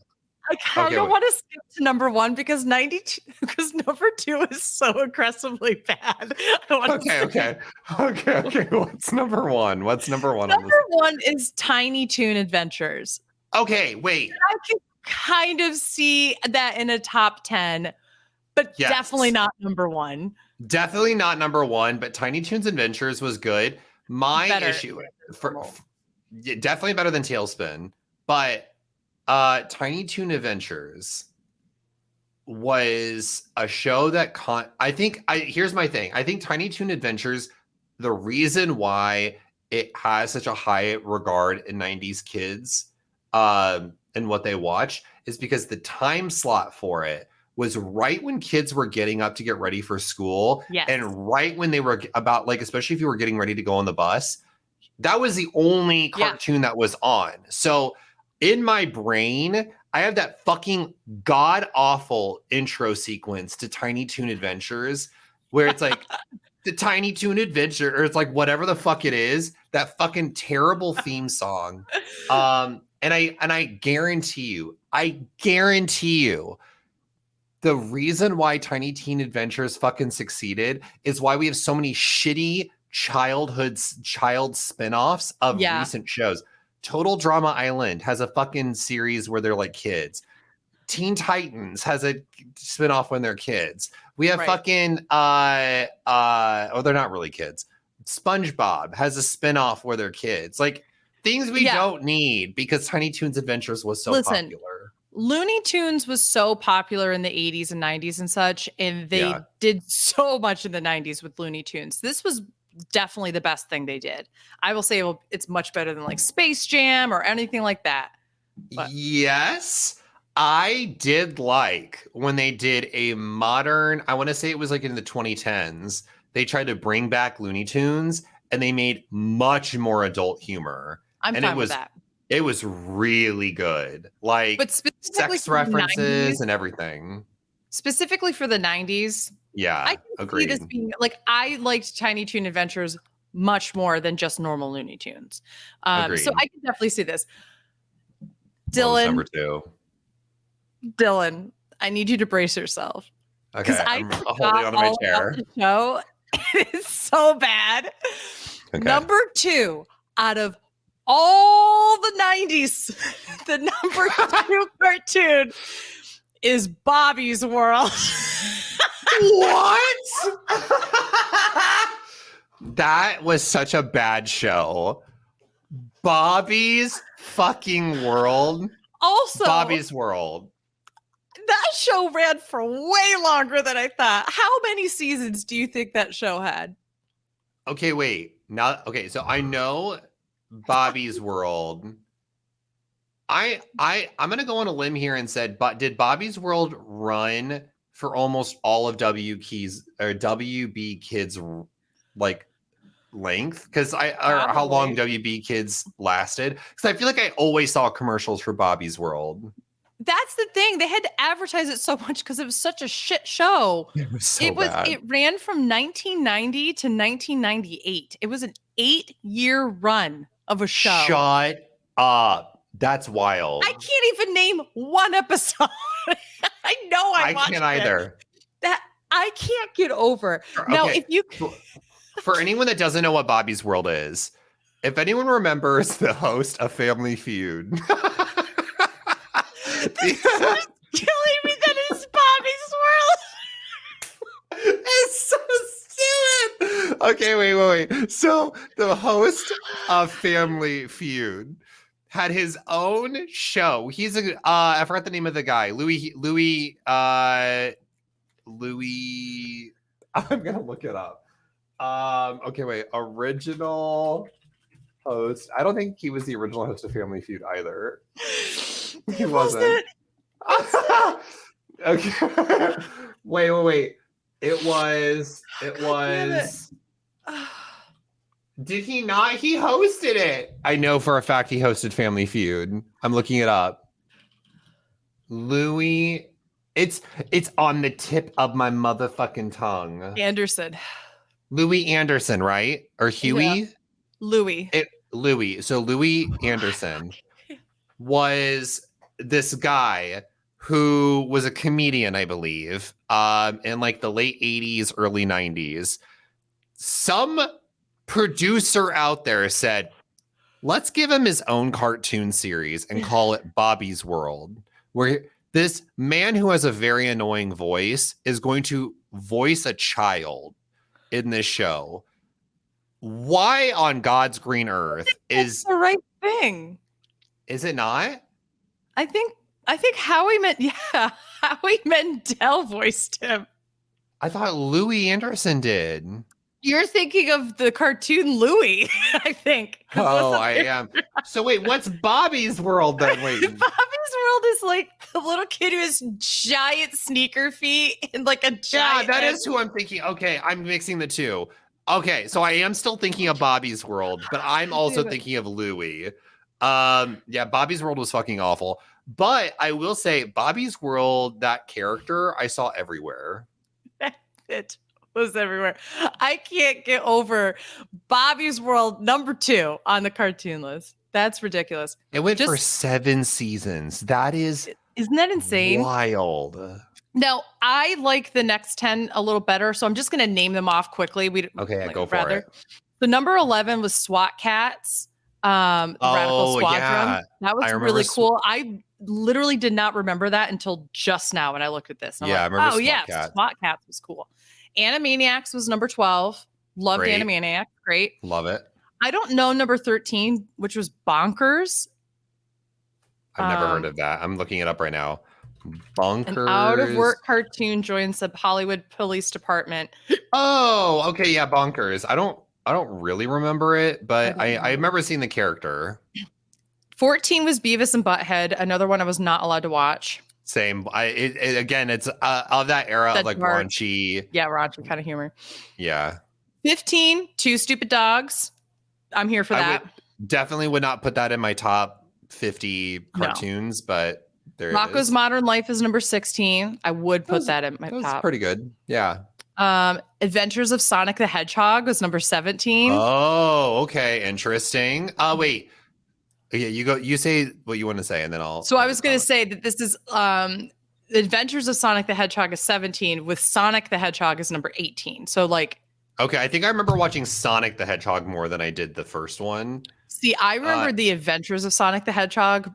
I kind of Okay, wait. want to skip to number 1 because number 2 is so aggressively bad. I want Okay. What's number 1? What's number 1 on this? Number 1 is Tiny Toon Adventures. Okay, wait. I can kind of see that in a top 10, but Yes. definitely not number 1. Definitely not number 1, but Tiny Toons Adventures was good. My Better. issue yeah, definitely better than Tailspin, but Tiny Toon Adventures was a show that here's my thing. I think Tiny Toon Adventures, the reason why it has such a high regard in 90s kids and what they watch is because the time slot for it was right when kids were getting up to get ready for school. Yes. And right when they were about like, especially if you were getting ready to go on the bus, that was the only cartoon that was on. So in my brain, I have that fucking god awful intro sequence to Tiny Toon Adventures where it's like the Tiny Toon Adventure, or it's like whatever the fuck it is, that fucking terrible theme song. And I guarantee you, the reason why Tiny Teen Adventures fucking succeeded is why we have so many shitty child spin-offs of recent shows. Total Drama Island has a fucking series where they're like kids. Teen Titans has a spin-off when they're kids. We have fucking they're not really kids. SpongeBob has a spin-off where they're kids. Like things we don't need because Tiny Toons Adventures was so popular. Looney Tunes was so popular in the 80s and 90s and such, and they did so much in the 90s with Looney Tunes. This was definitely the best thing they did. I will say it's much better than like Space Jam or anything like that. But. Yes, I did like when they did a modern, I want to say it was like in the 2010s, they tried to bring back Looney Tunes and they made much more adult humor. I'm fine with that. It was really good. Like but sex references and everything. specifically for the 90s. Yeah, I can see this agreed. being like, I liked Tiny Toon Adventures much more than just normal Looney Tunes. So Agreed. I can definitely see this. What was Dylan, number 2? Dylan, I need you to brace yourself. Because Okay, I I'm forgot holding onto my all about chair. the show. It's so bad. Okay. Number 2 out of all the 90s, the number 2 cartoon is Bobby's World. What? That was such a bad show. Bobby's fucking World. Also, Bobby's World. that show ran for way longer than I thought. How many seasons do you think that show had? Okay, wait. Okay, so I know Bobby's World. I'm gonna go on a limb here and said, but did Bobby's World run for almost all of WB Kids like length? Because or how long WB Kids lasted? Because I feel like I always saw commercials for Bobby's World. That's the thing. They had to advertise it so much because it was such a shit show. It was so bad. It ran from 1990 to 1998. It was an 8-year run of a show. Shut up. That's wild. I can't even name one episode. I know I watched can't either. That I can't get over. Now, Okay. if you For anyone that doesn't know what Bobby's World is, if anyone remembers the host of Family Feud. this is just killing me that it's Bobby's World. It's so stupid. Okay, wait. So the host of Family Feud had his own show. He's I forgot the name of the guy. Louis. I'm gonna look it up. Okay, wait. Original host. I don't think he was the original host of Family Feud either. He wasn't. Okay. Wait. It was. Did he not? He hosted it. I know for a fact he hosted Family Feud. I'm looking it up. Louis. It's on the tip of my motherfucking tongue. Anderson. Louis Anderson, right? Or Huey? Yeah. Louis. Louis. So Louis Anderson was this guy who was a comedian, I believe, in like the late 80s, early 90s. Some producer out there said, let's give him his own cartoon series and call it Bobby's World, where this man who has a very annoying voice is going to voice a child in this show. Why on God's green earth is the right thing? Is it not? I think Howie Mandel voiced him. I thought Louis Anderson did. You're thinking of the cartoon Louie, I think. Oh, I am. So wait, what's Bobby's World then? Wait. Bobby's World is like the little kid who has giant sneaker feet and like a giant. Yeah, that is who I'm thinking. Okay, I'm mixing the two. Okay, so I am still thinking of Bobby's World, but I'm also thinking of Louie. Yeah, Bobby's World was fucking awful. But I will say, Bobby's World, that character, I saw everywhere. It was everywhere. I can't get over Bobby's World number 2 on the cartoon list. That's ridiculous. It went for 7 seasons. That is, isn't that insane? Wild. Now, I like the next 10 a little better, so I'm just going to name them off quickly. Go for it. The number 11 was SWAT Cats. The Radical Squadron. Yeah. That was really cool. I literally did not remember that until just now when I looked at this. I remember SWAT Cats was cool. Animaniacs was number 12. Loved Animaniacs. Great. Love it. I don't know number 13, which was Bonkers. I've never heard of that. I'm looking it up right now. Bonkers. An out-of-work cartoon joins the Hollywood Police Department. Oh, okay. Yeah, Bonkers. I don't really remember it, but I remember seeing the character. 14 was Beavis and Butthead, another one I was not allowed to watch. Same. Again, it's of that era of like raunchy. Yeah, raunchy kind of humor. Yeah. 15, Two Stupid Dogs. I'm here for that. Definitely would not put that in my top 50 cartoons, but There it Rocco's is. Modern Life is number 16. I would put that at my That was top. pretty good. Yeah. Adventures of Sonic the Hedgehog was number 17. Oh, okay. Interesting. Wait. Yeah, you go. You say what you want to say, and then I'll. So I was going to say that this is Adventures of Sonic the Hedgehog is 17, with Sonic the Hedgehog is number 18. So like, okay, I think I remember watching Sonic the Hedgehog more than I did the first one. see, I remember the Adventures of Sonic the Hedgehog,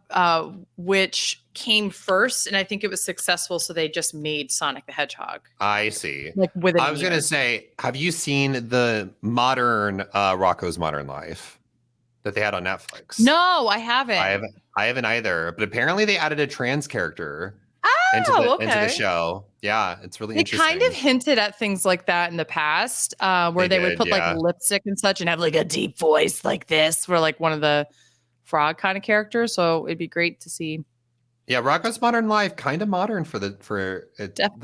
which came first, and I think it was successful, so they just made Sonic the Hedgehog. I see. Like within I was going to say, have you seen the modern Rocco's Modern Life that they had on Netflix? No, I haven't. I haven't either. But apparently they added a trans character into the show. Yeah, it's really interesting. They kind of hinted at things like that in the past, where they would put like lipstick and such and have like a deep voice like this, where like one of the frog kind of characters. So it'd be great to see. Yeah, Rocco's Modern Life, kind of modern for the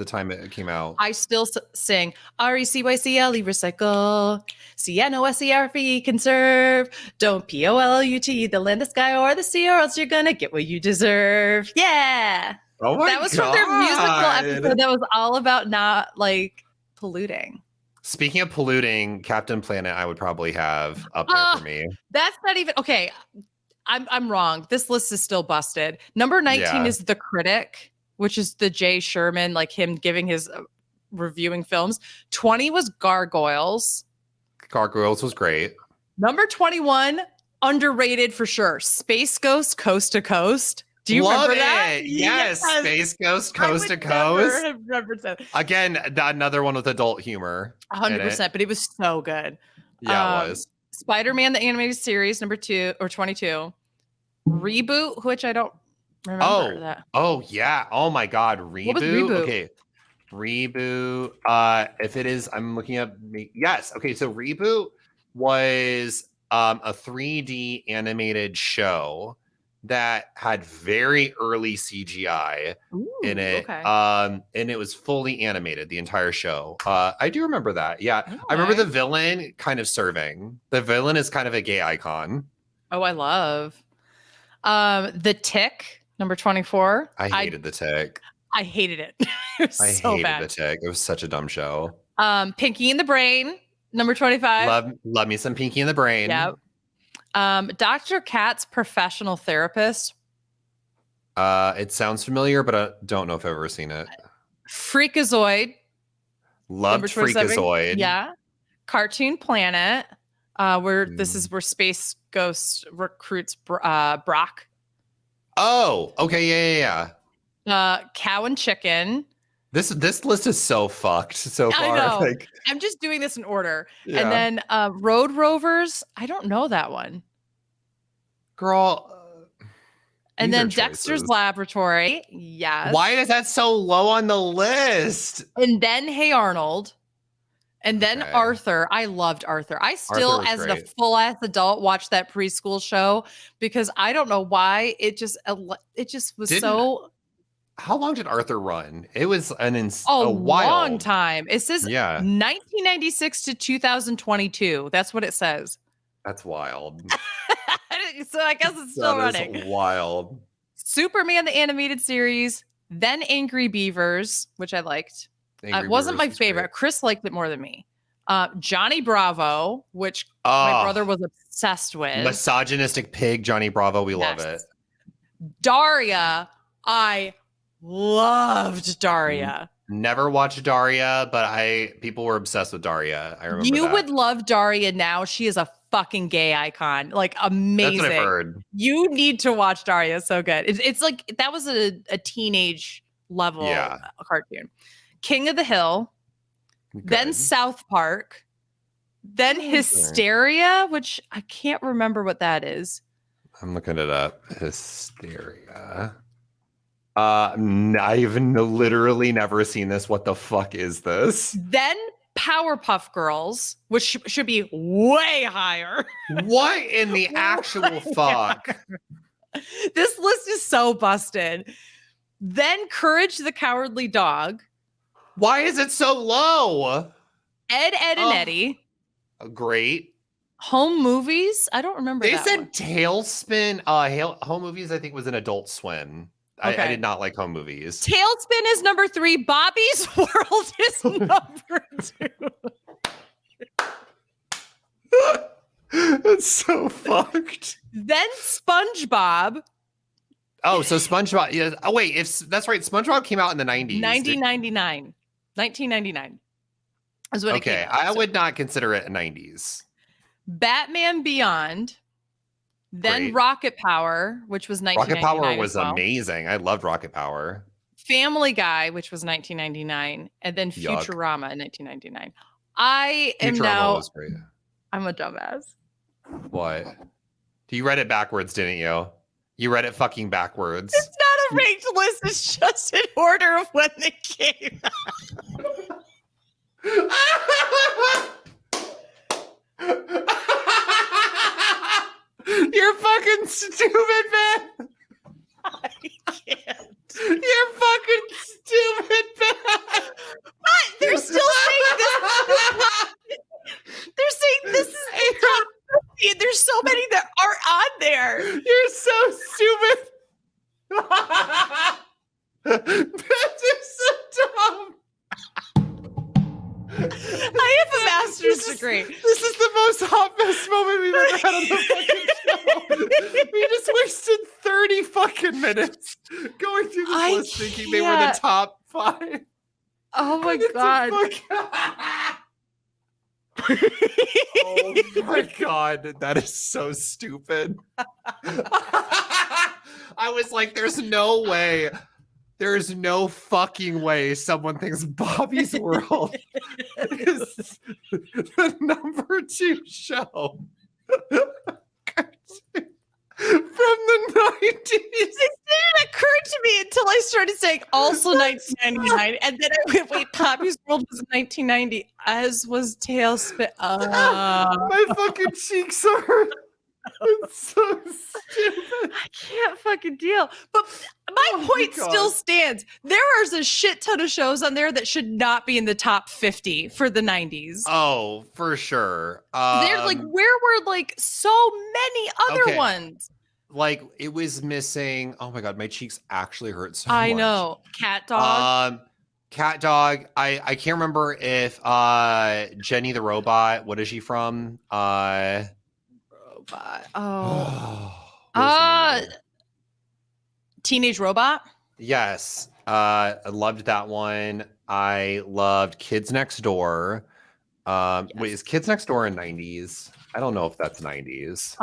time it came out. I still sing RECYCLE recycle, CNOSERFE conserve, don't POLUT the land, the sky, or the sea, or else you're gonna get what you deserve. Yeah. Oh my God. That was from their musical episode that was all about not like polluting. Speaking of polluting, Captain Planet, I would probably have up there for me. That's not even okay. I'm wrong. This list is still busted. Number 19 is The Critic, which is the Jay Sherman, like him giving his reviewing films. 20 was Gargoyles. Gargoyles was great. Number 21, underrated for sure. Space Ghost Coast to Coast. Do you remember that? Yes, Space Ghost Coast to Coast. Again, another one with adult humor. 100%, but it was so good. Yeah, it was. Spider-Man, the animated series, number 2 or 22. Reboot, which I don't remember that. Oh, yeah. Oh, my God. Reboot? What was Reboot? Okay. Reboot. If it is, I'm looking up. Yes. Okay. So Reboot was a 3D animated show that had very early CGI in it. Okay. And it was fully animated, the entire show. I do remember that. Yeah. Okay. I remember the villain kind of serving. The villain is kind of a gay icon. Oh, I love. The Tick, number 24. I hated The Tick. I hated it. It was so hated bad. The Tick. It was such a dumb show. Pinky and the Brain, number 25. Love me some Pinky and the Brain. Yep. Dr. Katz, Professional Therapist. It sounds familiar, but I don't know if I've ever seen it. Freakazoid. Loved Freakazoid. Yeah. Cartoon Planet. Where this is where Space Ghost recruits Brock. Oh, okay, yeah. Cow and Chicken. This list is so fucked so far. I know. Like, I'm just doing this in order. Yeah. And then Road Rovers. I don't know that one. Girl. And then Dexter's Laboratory. Yes. Why is that so low on the list? And then Hey Arnold. And then Arthur. I loved Arthur. I still, as a full-ass adult, watch that preschool show because I don't know why. It just was so... How long did Arthur run? It was a long time. It says 1996 to 2022. That's what it says. That's wild. So I guess it's still running. That's wild. Superman, the animated series, then Angry Beavers, which I liked. It wasn't my favorite. Great. Chris liked it more than me. Johnny Bravo, which my brother was obsessed with. Misogynistic pig, Johnny Bravo. We love it. Daria, I loved Daria. Never watched Daria, but people were obsessed with Daria. I remember you would love Daria now. She is a fucking gay icon. Like amazing. That's what I've heard. You need to watch Daria. It's so good. It's like that was a teenage level cartoon. King of the Hill, then South Park, then Hysteria, which I can't remember what that is. I'm looking it up. Hysteria. I've literally never seen this. What the fuck is this? Then Powerpuff Girls, which should be way higher. What in the actual fuck? This list is so busted. Then Courage the Cowardly Dog. Why is it so low? Ed, and Eddie. Great. Home Movies. I don't remember. They said Tailspin. Home Movies, I think, was an Adult Swim. I Okay. did not like home movies. Tailspin is number 3. Bobby's World is number 2. That's so fucked. Then SpongeBob, Oh, so SpongeBob. Yeah. Oh, wait. If that's right, SpongeBob came out in the 90s. 1999. 1999 is when it came Okay, out. I So would not consider it a 90s. Batman Beyond, then Great. Rocket Power, which was Rocket 1999 Power as was well. amazing. I loved Rocket Power. Family Guy, which was 1999, and then Yuck. Futurama in 1999. I am Futurama now. was great. I'm a dumbass. What? You read it backwards, didn't you? You read it fucking backwards. It's not a ranked list. It's just in order of when they came out. You're fucking stupid, man. I can't. You're fucking stupid, man. What? They're still saying this. They're saying this is the top 50. There's so many that aren't on there. You're so stupid. That is so dumb. I have a master's degree. This is the most hot mess moment we've ever had on the fucking show. We just wasted 30 fucking minutes going through this I list thinking they were the can't. top 5. Oh my It's a god. Oh my god, that is so stupid. I was like, there's no way. There's no fucking way someone thinks Bobby's World is the number 2 show from the 90s. It didn't occur to me until I started saying also 1999, and then I went, wait, Bobby's World was 1990, as was Tailspin. My fucking cheeks are. It's so stupid. I can't fucking deal. But my Oh my point God. still stands. There is a shit ton of shows on there that should not be in the top 50 for the 90s. Oh, for sure. They're like, where were like so many other okay. ones? Like it was missing. Oh my god, my cheeks actually hurt so much. I know. Cat Dog. Cat Dog. I can't remember if Jenny the Robot. What is she from? Robot. Oh. what is the name of it? Teenage Robot. Yes. I loved that one. I loved Kids Next Door. Wait, Yes. is Kids Next Door in 90s? I don't know if that's 90s.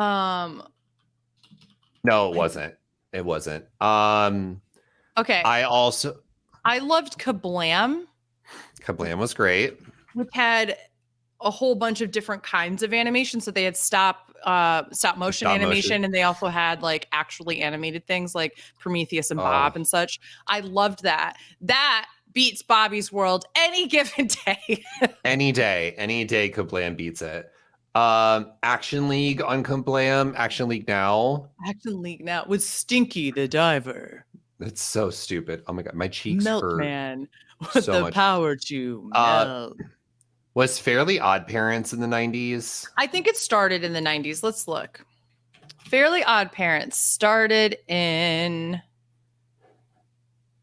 No, it wasn't. It wasn't. Okay. I also I loved Kablam, Kablam was great. which had a whole bunch of different kinds of animation. So they had stop motion animation, and they also had like actually animated things like Prometheus and Bob and such. I loved that. That beats Bobby's World any given day. Any day Kablam beats it. Action League on Kablam, Action League Now. Action League Now with Stinky the Diver. That's so stupid. Oh my god, my cheeks hurt. Milkman with so the much. power to melt. Was Fairly Odd Parents in the 90s? I think it started in the 90s. Let's look. Fairly Odd Parents started in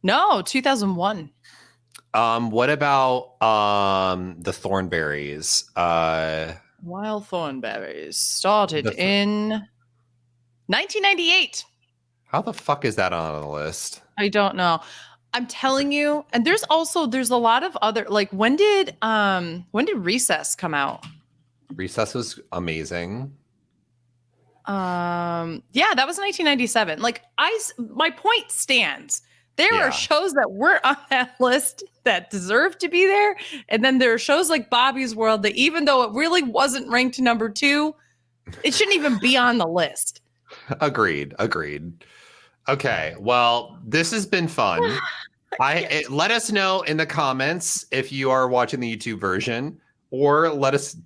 2001. What about the Thornberries? Wild Thornberries started The in 1998. How the fuck is that on the list? I don't know. I'm telling you. And there's a lot of other, like, when did Recess come out? Recess was amazing. Yeah, that was 1997. Like, my point stands. There Yeah. are shows that weren't on that list that deserve to be there. And then there are shows like Bobby's World that, even though it really wasn't ranked number 2, it shouldn't even be on the list. Agreed. Okay, well, this has been fun. Let us know in the comments if you are watching the YouTube version, or let us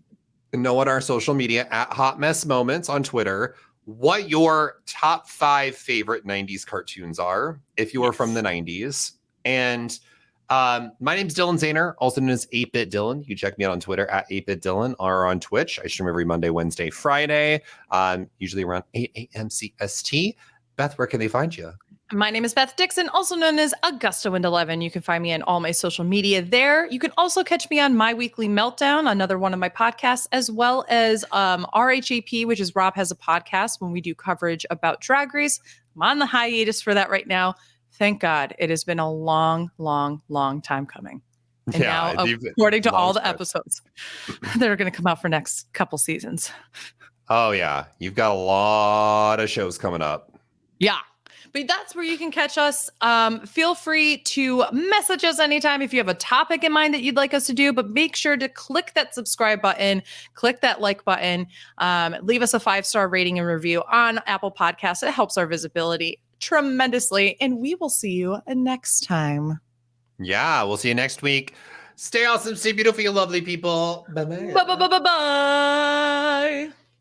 know on our social media at Hot Mess Moments on Twitter what your top 5 favorite 90s cartoons are, if you are from the 90s. And my name's Dylan Zahner, also known as 8-Bit Dylan. You can check me out on Twitter at 8-Bit Dylan, or on Twitch. I stream every Monday, Wednesday, Friday, usually around 8 a.m. CST. Beth, where can they find you? My name is Beth Dixon, also known as Augusta Wind 11. You can find me on all my social media there. You can also catch me on My Weekly Meltdown, another one of my podcasts, as well as RHAP, which is Rob Has a Podcast, when we do coverage about Drag Race. I'm on the hiatus for that right now. Thank God. It has been a long, long, long time coming. And now, according to all the episodes that are going to come out for next couple seasons. Oh, yeah. You've got a lot of shows coming up. Yeah. But that's where you can catch us. Feel free to message us anytime if you have a topic in mind that you'd like us to do, but make sure to click that subscribe button, click that like button, leave us a 5-star rating and review on Apple Podcasts. It helps our visibility tremendously. And we will see you next time. Yeah, we'll see you next week. Stay awesome, stay beautiful, you lovely people. Bye-bye. Bye-bye-bye-bye-bye.